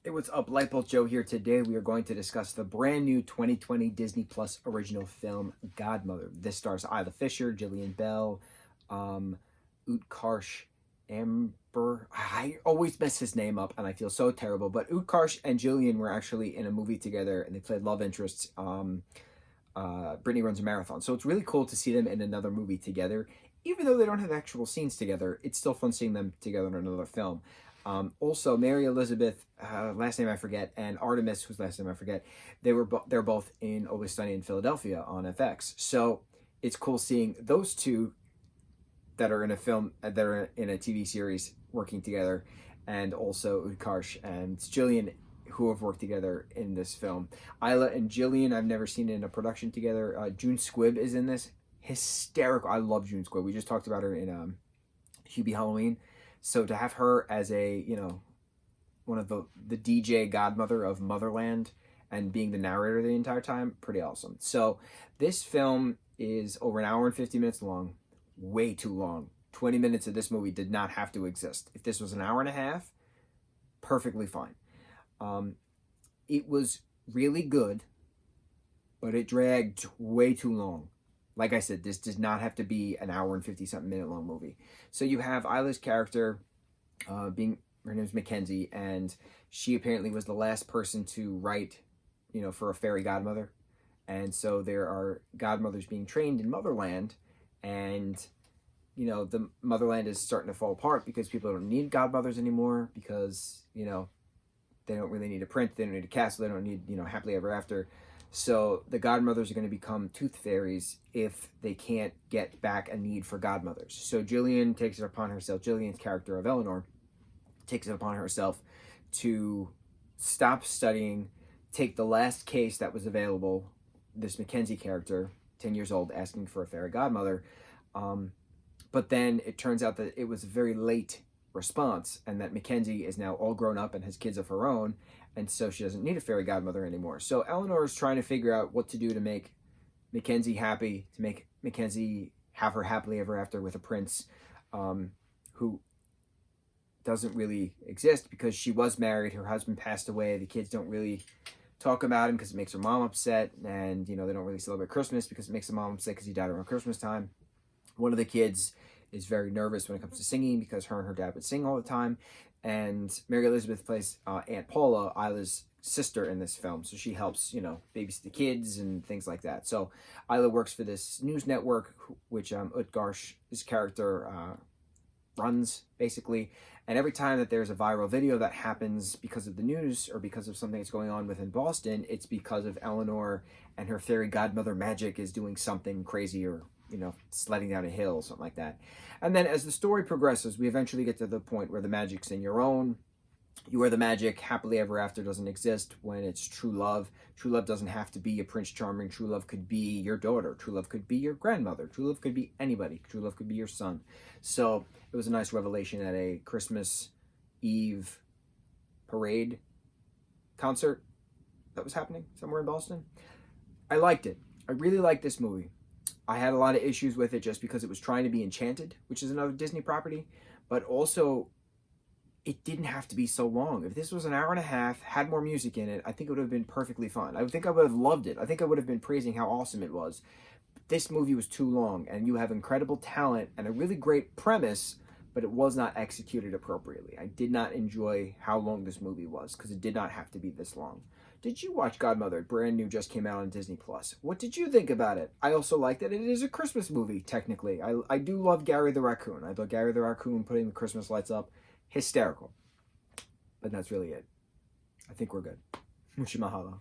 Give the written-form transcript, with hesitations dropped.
Hey, what's up? Lightbolt Joe here. Today we are going to discuss the brand new 2020 Disney Plus original film, Godmothered. This stars Isla Fisher, Jillian Bell, Utkarsh Amber. I always mess his name up and I feel so terrible. But Utkarsh and Jillian were actually in a movie together and they played love interests. Brittany Runs a Marathon. So it's really cool to see them in another movie together. Even though they don't have actual scenes together, it's still fun seeing them together in another film. Also, Mary Elizabeth, last name I forget, and Artemis, whose last name I forget, they're both in Always Sunny in Philadelphia on FX. So it's cool seeing those two that are in a film, that are in a TV series working together, and also Utkarsh and Jillian, who have worked together in this film. Isla and Jillian, I've never seen in a production together. June Squibb is in this. Hysterical. I love June Squibb. We just talked about her in Hubie Halloween. So to have her as a, one of the DJ godmother of Motherland and being the narrator the entire time, pretty awesome. So this film is over an hour and 50 minutes long, way too long. 20 minutes of this movie did not have to exist. If this was an hour and a half, perfectly fine. It was really good, but it dragged way too long. Like I said, this does not have to be an hour and 50-something minute long movie. So you have Isla's character, her name's Mackenzie, and she apparently was the last person to write, for a fairy godmother. And so there are godmothers being trained in Motherland, and, the Motherland is starting to fall apart because people don't need godmothers anymore because, they don't really need a prince, they don't need a castle, they don't need, happily ever after. So the godmothers are going to become tooth fairies if they can't get back a need for godmothers. So Jillian takes it upon herself, Jillian's character of Eleanor, takes it upon herself to stop studying, take the last case that was available, this Mackenzie character, 10 years old, asking for a fairy godmother. But then it turns out that it was a very late response and that Mackenzie is now all grown up and has kids of her own, and so she doesn't need a fairy godmother anymore. So Eleanor is trying to figure out what to do to make Mackenzie happy, to make Mackenzie have her happily ever after with a prince who doesn't really exist because she was married, her husband passed away, the kids don't really talk about him because it makes her mom upset, and they don't really celebrate Christmas because it makes the mom upset because he died around Christmas time. One of the kids is very nervous when it comes to singing because her and her dad would sing all the time. And Mary Elizabeth plays Aunt Paula, Isla's sister in this film. So she helps, babysit the kids and things like that. So Isla works for this news network, which Utkarsh's character runs, basically. And every time that there's a viral video that happens because of the news or because of something that's going on within Boston, it's because of Eleanor and her fairy godmother magic is doing something crazy or sledding down a hill, something like that. And then as the story progresses, we eventually get to the point where the magic's in your own. You are the magic. Happily ever after doesn't exist when it's true love. True love doesn't have to be a Prince Charming. True love could be your daughter. True love could be your grandmother. True love could be anybody. True love could be your son. So it was a nice revelation at a Christmas Eve parade concert that was happening somewhere in Boston. I liked it. I really liked this movie. I had a lot of issues with it just because it was trying to be Enchanted, which is another Disney property, but also it didn't have to be so long. If this was an hour and a half, had more music in it, I think it would have been perfectly fine. I think I would have loved it. I think I would have been praising how awesome it was. But this movie was too long, and you have incredible talent and a really great premise, but it was not executed appropriately. I did not enjoy how long this movie was because it did not have to be this long. Did you watch Godmothered? Brand new, just came out on Disney Plus. What did you think about it? I also like that it is a Christmas movie, technically. I do love Gary the Raccoon. I thought Gary the Raccoon putting the Christmas lights up, hysterical. But that's really it. I think we're good. Mucho mahalo.